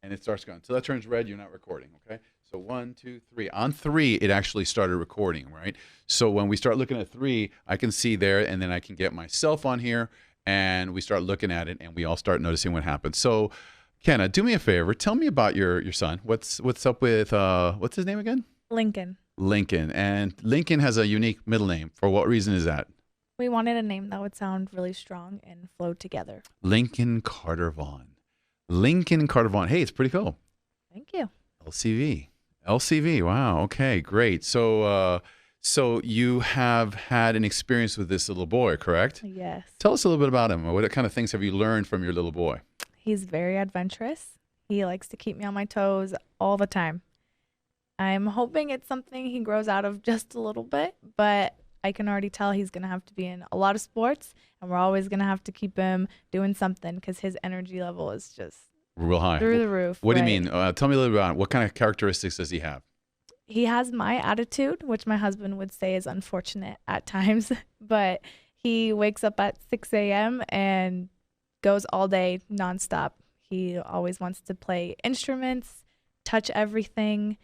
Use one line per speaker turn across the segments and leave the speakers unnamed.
and it starts going. So that turns red, you're not recording, okay? So 1, 2, 3. On 3, it actually started recording, right? So when we start looking at 3, I can see there, and then I can get myself on here, and we start looking at it, and we all start noticing what happens. So, Kenna, do me a favor. Tell me about your son. What's up with, what's his name again?
Lincoln.
Lincoln. And Lincoln has a unique middle name. For what reason is that?
We wanted a name that would sound really strong and flow together.
Lincoln Carter Vaughn. Lincoln Carter Vaughn. Hey, it's pretty cool.
Thank you.
LCV. LCV. Wow. Okay, great. So so you have had an experience with this little boy, correct?
Yes.
Tell us a little bit about him. What kind of things have you learned from your little boy?
He's very adventurous. He likes to keep me on my toes all the time. I'm hoping it's something he grows out of just a little bit, but I can already tell he's going to have to be in a lot of sports, and we're always going to have to keep him doing something because his energy level is just
Real high.
through the roof.
What do you
right?
mean? Tell me a little bit about it. What kind of characteristics does he have?
He has my attitude, which my husband would say is unfortunate at times, but he wakes up at 6 a.m. and goes all day nonstop. He always wants to play instruments, touch everything.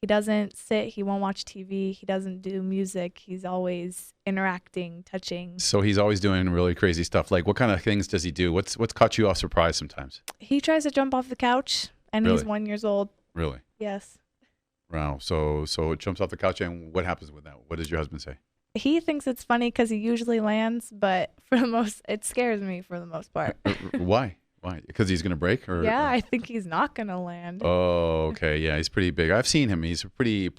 He doesn't sit. He won't watch TV. He doesn't do music. He's always interacting, touching.
So he's always doing really crazy stuff. Like, what kind of things does he do? What's caught you off surprise sometimes?
He tries to jump off the couch, and
Really?
he's 1 year old.
Really?
Yes.
Wow. So it jumps off the couch, and what happens with that? What does your husband say?
He thinks it's funny because he usually lands, but it scares me for the most part.
Why? Why? Because he's going to break?
Yeah, I think he's not going to land.
Oh, okay. Yeah, he's pretty big. I've seen him. He's a pretty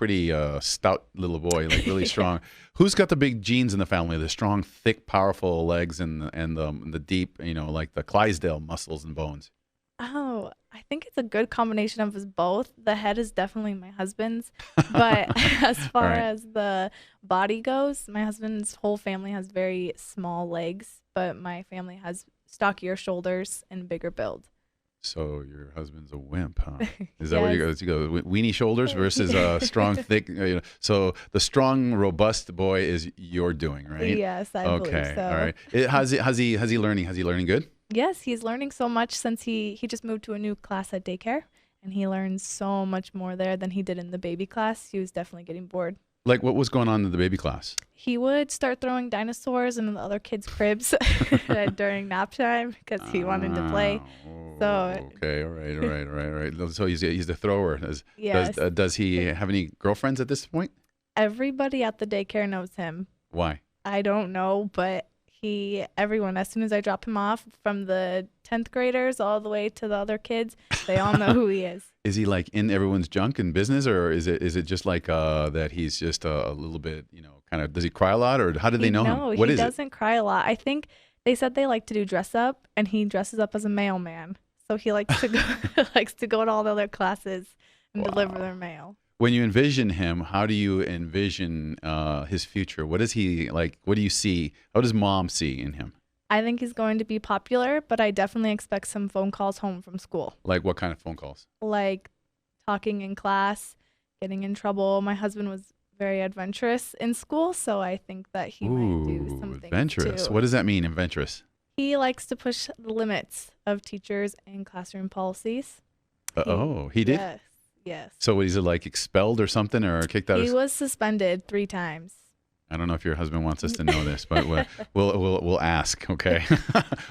stout little boy, like really strong. Who's got the big genes in the family? The strong, thick, powerful legs and the deep, like the Clydesdale muscles and bones.
Oh, I think it's a good combination of us both. The head is definitely my husband's, but as far
Right.
as the body goes, my husband's whole family has very small legs, but my family has stockier shoulders and bigger build.
So your husband's a wimp, huh? Is that where you
Yes.
go? Weenie shoulders versus strong, thick. So the strong, robust boy is your doing, right?
Yes, I believe
Okay.
so.
All right. How's he learning? How's he learning good?
Yes, he's learning so much since he just moved to a new class at daycare, and he learns so much more there than he did in the baby class. He was definitely getting bored.
Like, what was going on in the baby class?
He would start throwing dinosaurs in the other kids' cribs during nap time because he wanted to play. So
Okay. All right. So he's a thrower.
yes,
Does he have any girlfriends at this point?
everybody at the daycare knows him.
Why?
I don't know, but everyone, as soon as I drop him off, from the 10th graders all the way to the other kids, they all know who he is.
Is he like in everyone's junk and business, or is it just like that he's just a little bit, kind of, does he cry a lot, or how did they know
No,
him? What
he
is it?
doesn't cry a lot. I think they said they like to do dress up, and he dresses up as a mailman. So he likes to go likes to go to all the other classes and deliver their mail.
When you envision him, how do you envision his future? What is he like? What do you see? How does mom see in him?
I think he's going to be popular, but I definitely expect some phone calls home from school.
Like, what kind of phone calls?
Like talking in class, getting in trouble. My husband was very adventurous in school, so I think that he might do some things
adventurous.
too.
What does that mean, adventurous?
He likes to push the limits of teachers and classroom policies.
He did?
Yes, yes.
So is it like expelled or something, or kicked out?
He was suspended 3 times.
I don't know if your husband wants us to know this, but we'll ask. Okay,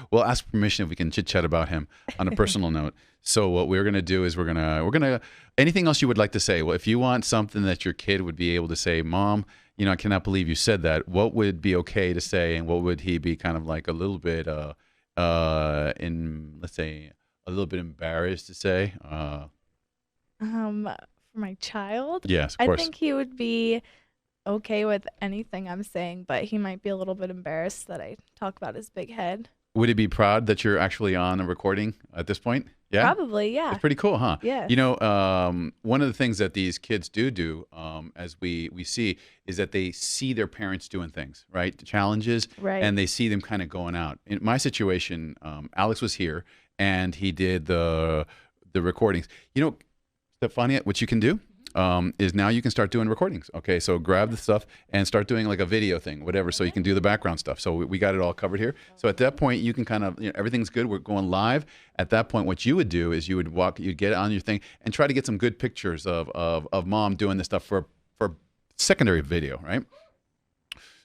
we'll ask permission if we can chit chat about him on a personal note. So what we're gonna do is we're gonna anything else you would like to say? Well, if you want something that your kid would be able to say, Mom, I cannot believe you said that. What would be okay to say, and what would he be kind of like a little bit let's say a little bit embarrassed to say?
For my child,
Yes, of
I
course.
think he would be okay with anything I'm saying, but he might be a little bit embarrassed that I talk about his big head.
Would he be proud that you're actually on a recording at this point? Yeah.
Probably, yeah.
It's pretty cool, huh?
Yes.
One of the things that these kids do, as we see, is that they see their parents doing things, right? Challenges,
Right.
and they see them kind of going out. In my situation, Alex was here, and he did the recordings. Stefania, what you can do is now you can start doing recordings. Okay, so grab the stuff and start doing like a video thing, whatever, so you can do the background stuff. So we got it all covered here. So at that point, you can kind of, everything's good. We're going live. At that point, what you would do is you'd get on your thing and try to get some good pictures of mom doing this stuff for secondary video, right?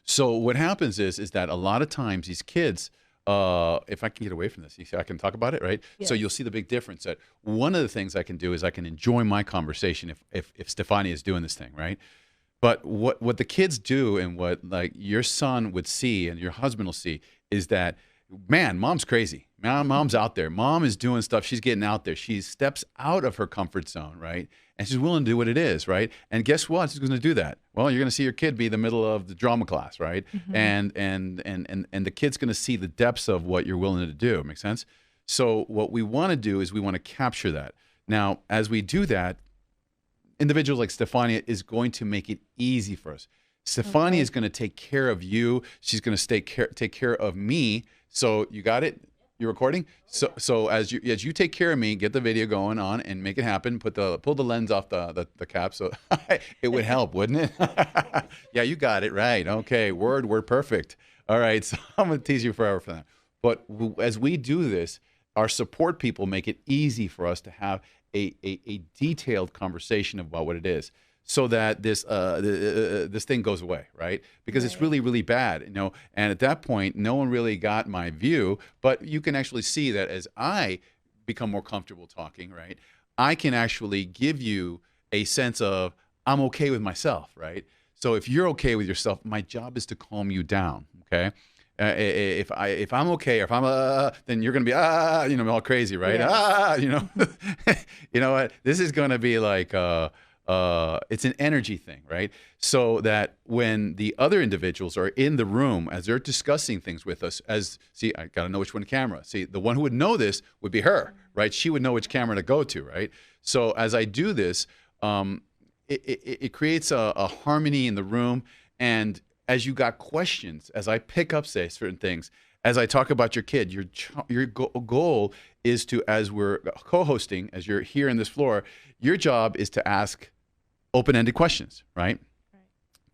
So what happens is that a lot of times these kids, if I can get away from this, you see, I can talk about it, right? Yes. So you'll see the big difference. That one of the things I can do is I can enjoy my conversation if Stefania is doing this thing, right? But what the kids do and what like your son would see and your husband will see is that, man, mom's crazy. Mom's out there. Mom is doing stuff. She's getting out there. She steps out of her comfort zone, right? And she's willing to do what it is, right? And guess what? She's going to do that. Well, you're going to see your kid be the middle of the drama class, right? And the kid's going to see the depths of what you're willing to do. Make sense? So what we want to do is we want to capture that. Now, as we do that, individuals like Stefania is going to make it easy for us. Stefania is going to take care of you. She's going to take care of me. So you got it? You're recording? So as you take care of me, get the video going on and make it happen. Pull the lens off the cap, so it would help, wouldn't it? Yeah, you got it right. Okay, word perfect. All right, so I'm gonna tease you forever for that. But as we do this, our support people make it easy for us to have a detailed conversation about what it is, so that this thing goes away, right? Because it's really, really bad, you know. And at that point, no one really got my view, but you can actually see that as I become more comfortable talking, right, I can actually give you a sense of I'm okay with myself, right? So if you're okay with yourself, my job is to calm you down, okay? If I'm okay, or if I'm then you're gonna be all crazy, right? Yes. You know what? This is gonna be like it's an energy thing, right? So that when the other individuals are in the room as they're discussing things with us, I got to know which one camera. See, the one who would know this would be her, right? She would know which camera to go to, right? So as I do this, it creates a harmony in the room. And as you got questions, as I pick up, say, certain things, as I talk about your kid, your goal is to, as we're co-hosting, as you're here in this floor, your job is to ask open-ended questions, right?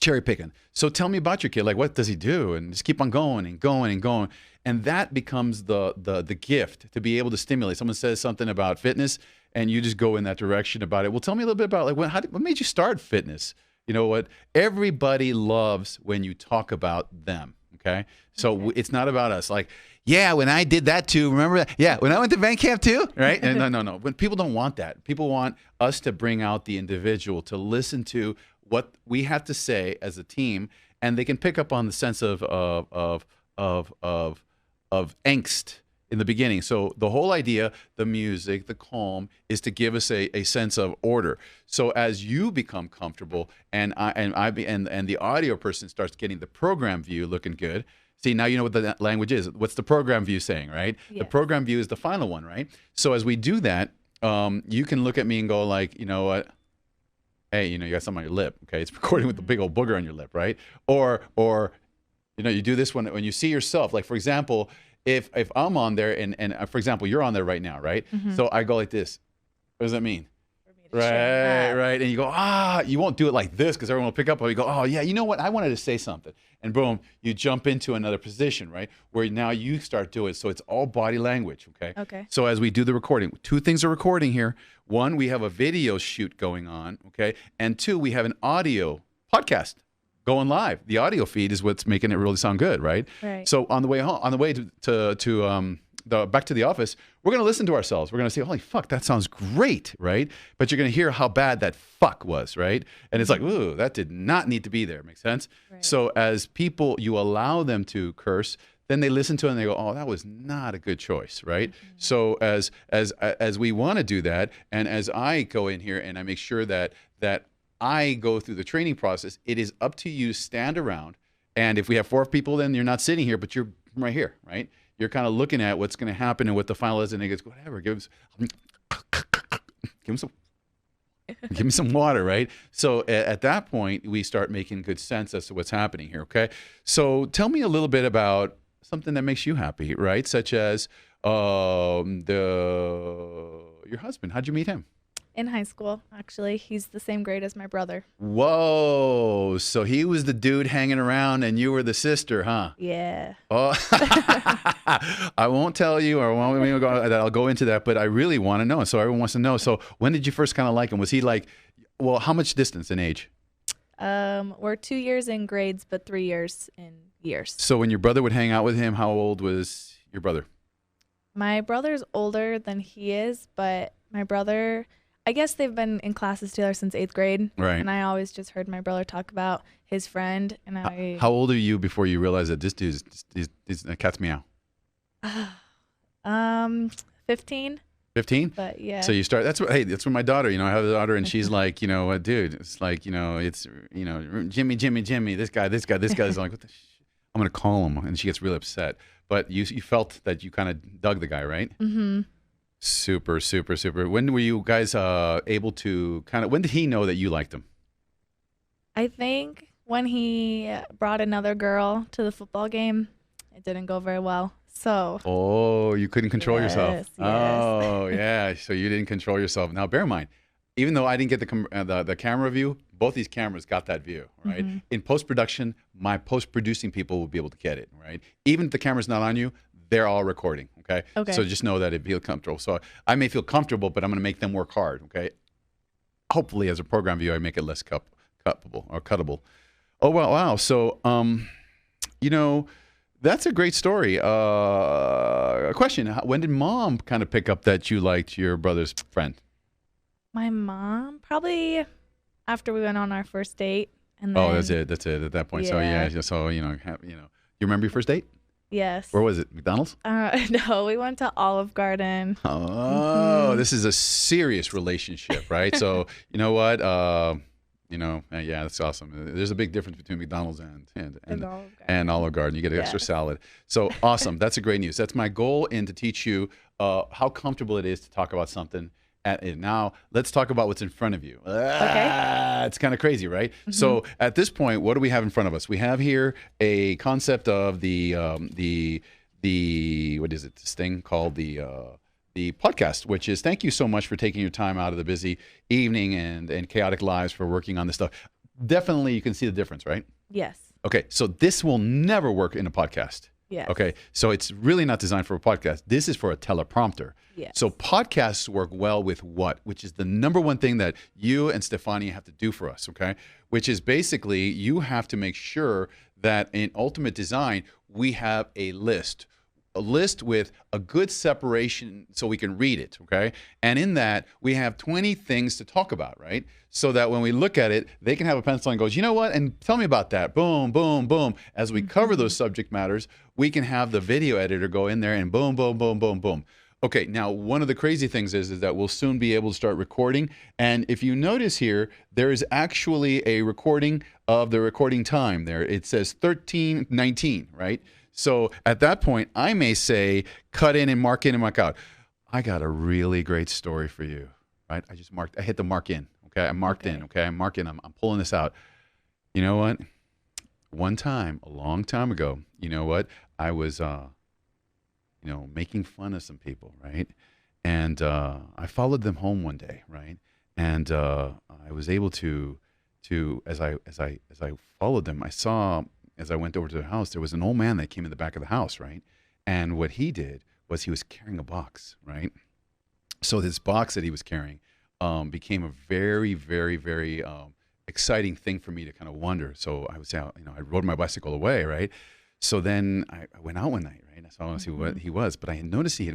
Cherry picking. So tell me about your kid. Like, what does he do? And just keep on going and going and going. And that becomes the gift, to be able to stimulate. Someone says something about fitness, and you just go in that direction about it. Well, tell me a little bit about like what made you start fitness? You know what? Everybody loves when you talk about them. Okay, so it's not about us. Like, yeah, when I did that too, remember that? Yeah, when I went to band camp too, right? And no. When people don't want that. People want us to bring out the individual, to listen to what we have to say as a team, and they can pick up on the sense of angst in the beginning. So the whole idea, the music, the calm, is to give us a sense of order. So as you become comfortable, and the audio person starts getting the program view looking good. See, now you know what the language is. What's the program view saying, right? Yes. The program view is the final one, right? So as we do that, you can look at me and go like, you know what? Hey, you got something on your lip. Okay, it's recording with the big old booger on your lip, right? Or you do this when you see yourself. Like, for example, if I'm on there and for example, you're on there right now, right? Mm-hmm. So I go like this. What does that mean? Right. And you go, you won't do it like this because everyone will pick up. Or you go, oh, yeah, you know what? I wanted to say something. And boom, you jump into another position, right? Where now you start doing it. So it's all body language, okay? Okay. So as we do the recording, two things are recording here. One, we have a video shoot going on, okay? And two, we have an audio podcast going live. The audio feed is what's making it really sound good, right? Right. So on the way home, on the way to back to the office, we're going to listen to ourselves. We're going to say, holy fuck, that sounds great, right? But you're going to hear how bad that fuck was, right? And it's like, ooh, that did not need to be there. Makes sense? Right. So as people, you allow them to curse, then they listen to it and they go, oh, that was not a good choice, right? Mm-hmm. So as we want to do that, and as I go in here and I make sure that I go through the training process, it is up to you to stand around. And if we have 4 people, then you're not sitting here, but you're right here, right? You're kind of looking at what's going to happen and what the final is, and it goes, whatever, give me some water, right? So at that point, we start making good sense as to what's happening here, okay? So tell me a little bit about something that makes you happy, right? Such as your husband. How'd you meet him?
In high school, actually. He's the same grade as my brother.
Whoa. So he was the dude hanging around and you were the sister, huh?
Yeah.
Oh, I won't tell you, or I'll go into that, but I really want to know. So everyone wants to know. So when did you first kind of like him? Was he like, well, how much distance in age?
We're 2 years in grades, but 3 years in years.
So when your brother would hang out with him, how old was your brother?
My brother's older than he is, but my brother, I guess they've been in classes together since 8th grade.
Right.
And I always just heard my brother talk about his friend. And
How old are you before you realize that this dude's a cat's meow?
15.
15?
But yeah.
So you start, that's what my daughter, I have a daughter and she's like, dude, it's like, it's, Jimmy, this guy is like, what the I'm going to call him. And she gets really upset. But you felt that you kind of dug the guy, right?
Mm-hmm.
Super, super, super. When were you guys able to when did he know that you liked him?
I think when he brought another girl to the football game, it didn't go very well. So.
Oh, you couldn't control yourself.
Yes.
Oh, yeah. So you didn't control yourself. Now, bear in mind, even though I didn't get the camera view, both these cameras got that view, right?
Mm-hmm.
In post-production, my post-producing people will be able to get it, right? Even if the camera's not on you, they're all recording, okay?
Okay.
So just know that it feels comfortable. So I may feel comfortable, but I'm going to make them work hard, okay? Hopefully, as a program view, I make it less cuttable. Oh, well, wow. So, that's a great story. A question: when did Mom kind of pick up that you liked your brother's friend?
My mom, probably after we went on our first date. And then,
Oh, that's it at that point.
Yeah.
So you remember your first date?
Yes.
Where was it? McDonald's?
No, we went to Olive Garden.
Oh, This is a serious relationship, right? So you know what? Yeah, that's awesome. There's a big difference between McDonald's and Olive Garden. You get an extra salad. So awesome. That's a great news. That's my goal, and to teach you how comfortable it is to talk about something. Now let's talk about what's in front of you.
Okay.
It's kind of crazy, right? Mm-hmm. So at this point, what do we have in front of us? We have here a concept of the what is it? This thing called the podcast, which is, thank you so much for taking your time out of the busy evening and chaotic lives for working on this stuff. Definitely, you can see the difference, right?
Yes.
Okay, so this will never work in a podcast.
Yes.
Okay, so it's really not designed for a podcast. This is for a teleprompter.
Yes.
So podcasts work well with what? Which is the number one thing that you and Stefania have to do for us, okay? Which is basically you have to make sure that in Ultimate Design, we have a list with a good separation so we can read it, okay? And in that, we have 20 things to talk about, right? So that when we look at it, they can have a pencil and goes, you know what? And tell me about that. Boom, boom, boom. As we cover those subject matters, we can have the video editor go in there and boom, boom, boom, boom, boom. Okay, now one of the crazy things is that we'll soon be able to start recording. And if you notice here, there is actually a recording of the recording time there. It says 13:19, right? So at that point, I may say, cut in and mark out. I got a really great story for you, right? I hit the mark in, okay? I marked in, okay? I'm marking, I'm pulling this out. You know what? One time, a long time ago, you know what? I was, making fun of some people, right? And I followed them home one day, right? And I was able to as I followed them, I saw, as I went over to the house, there was an old man that came in the back of the house, right? And what he did was he was carrying a box, right? So this box that he was carrying became a very, very, very exciting thing for me to kind of wonder. So I was out, I rode my bicycle away, right? So then I went out one night, right? So I want to see what he was, but I had noticed he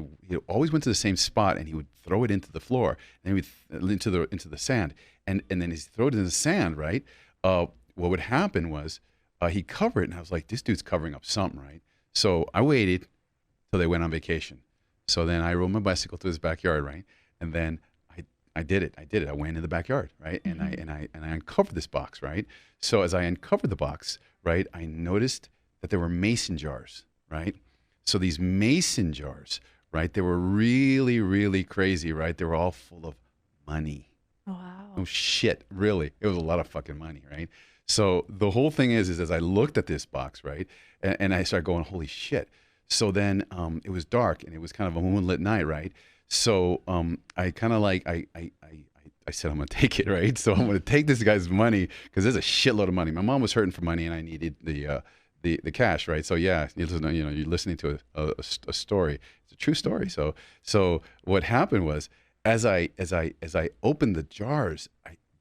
always went to the same spot, and he would throw it into the floor, and he would into the sand, and then he throw it in the sand, right? What would happen was he covered it, and I was like, this dude's covering up something, right? So I waited till they went on vacation. So then I rode my bicycle to his backyard, right? And then I did it. I went in the backyard, right? And I uncovered this box, right? So as I uncovered the box, right, I noticed that there were mason jars, right? So these mason jars, right, they were really, really crazy, right? They were all full of money.
Oh, wow.
Oh, shit, really. It was a lot of fucking money, right? So the whole thing is as I looked at this box, right, and I started going, holy shit. So then it was dark, and it was kind of a moonlit night, right? So I kind of like, I I said, I'm going to take it, right? So I'm going to take this guy's money because there's a shitload of money. My mom was hurting for money and I needed the cash, right? So yeah, you're listening to a story. It's a true story. So what happened was as I opened the jars,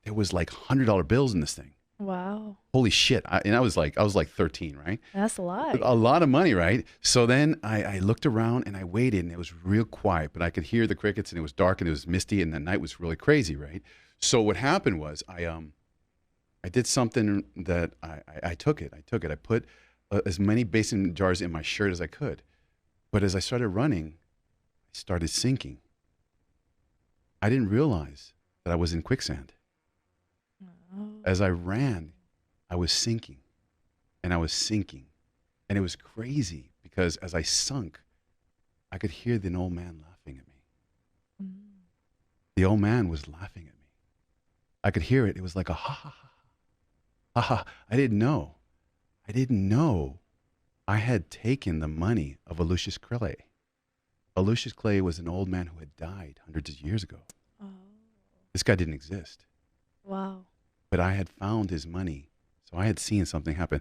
there was like $100 bills in this thing.
Wow.
Holy shit. I was like 13, right?
That's a lot.
A lot of money, right? So then I looked around and I waited and it was real quiet, but I could hear the crickets and it was dark and it was misty and the night was really crazy, right? So what happened was I did something that I took it. I put as many mason jars in my shirt as I could. But as I started running, I started sinking. I didn't realize that I was in quicksand. As I ran, I was sinking and I was sinking. And it was crazy because as I sunk, I could hear the old man laughing at me. The old man was laughing at me. I could hear it. It was like a ha ha ha. Ha ha. I didn't know I had taken the money of Lucius Clay. Lucius Clay was an old man who had died hundreds of years ago. Oh. This guy didn't exist.
Wow.
But I had found his money. So I had seen something happen.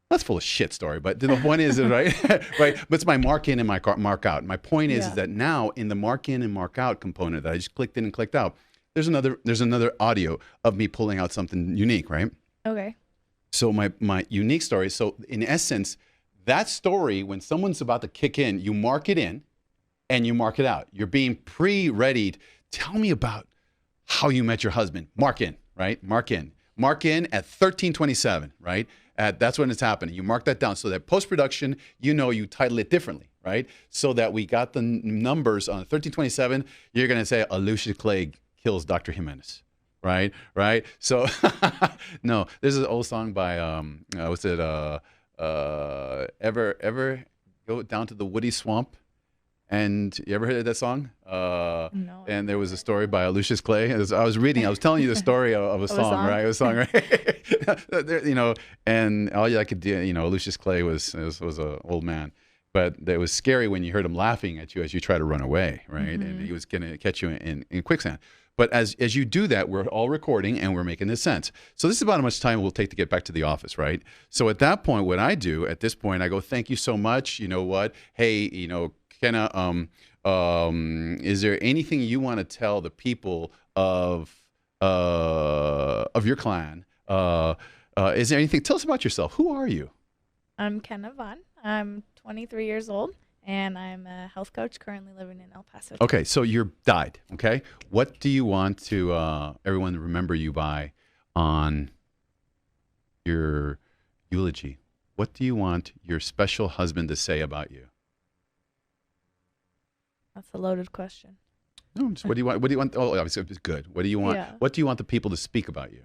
That's full of shit story, but the point is, right? Right. But it's my mark in and my mark out. My point is that now in the mark in and mark out component that I just clicked in and clicked out, there's another audio of me pulling out something unique, right?
Okay. So
my unique story. So in essence, that story, when someone's about to kick in, you mark it in and you mark it out. You're being pre-readied. Tell me about how you met your husband. Mark in, right? Mark in. Mark in at 1327, right? That's when it's happening. You mark that down so that post-production, you title it differently, right? So that we got the numbers on 1327. You're going to say, Lucius Clay kills Dr. Jimenez, right? Right? So, no, this is an old song by, ever go down to the woody swamp? And you ever heard of that song?
No.
And there was a story by Lucius Clay. I was telling you the story of a song, right? It was a song, right? And all I could do, Lucius Clay was an old man. But it was scary when you heard him laughing at you as you try to run away, right? Mm-hmm. And he was going to catch you in quicksand. But as you do that, we're all recording and we're making this sense. So this is about how much time we'll take to get back to the office, right? So at that point, what I do at this point, I go, thank you so much. You know what? Hey, Kenna, is there anything you want to tell the people of your clan? Is there anything? Tell us about yourself. Who are you?
I'm Kenna Vaughn. I'm 23 years old, and I'm a health coach currently living in El Paso.
Okay, so you're died, okay? What do you want to everyone to remember you by on your eulogy? What do you want your special husband to say about you?
That's a loaded question.
No, just what do you want? What do you want? Oh, obviously it's good. What do you want? Yeah. What do you want the people to speak about you?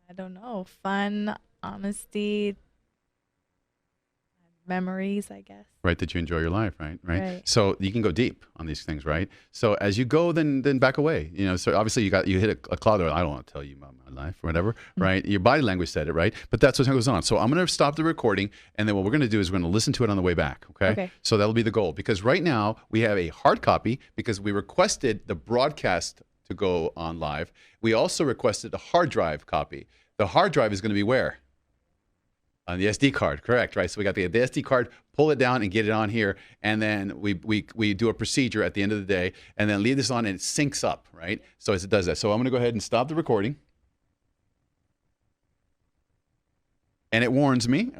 I don't know. Fun, honesty, memories, I guess.
Right, that you enjoy your life, right? So you can go deep on these things, right? So as you go, then back away. So obviously you hit a cloud. I don't want to tell you about my life or whatever, right? Your body language said it, right? But that's what goes on. So I'm going to stop the recording, and then what we're going to do is we're going to listen to it on the way back, okay? So that'll be the goal, because right now we have a hard copy because we requested the broadcast to go on live. We also requested a hard drive copy. The hard drive is going to be where? On the SD card, correct, right? So we got the SD card, pull it down and get it on here, and then we do a procedure at the end of the day, and then leave this on and it syncs up, right? So as it does that. So I'm going to go ahead and stop the recording. And it warns me.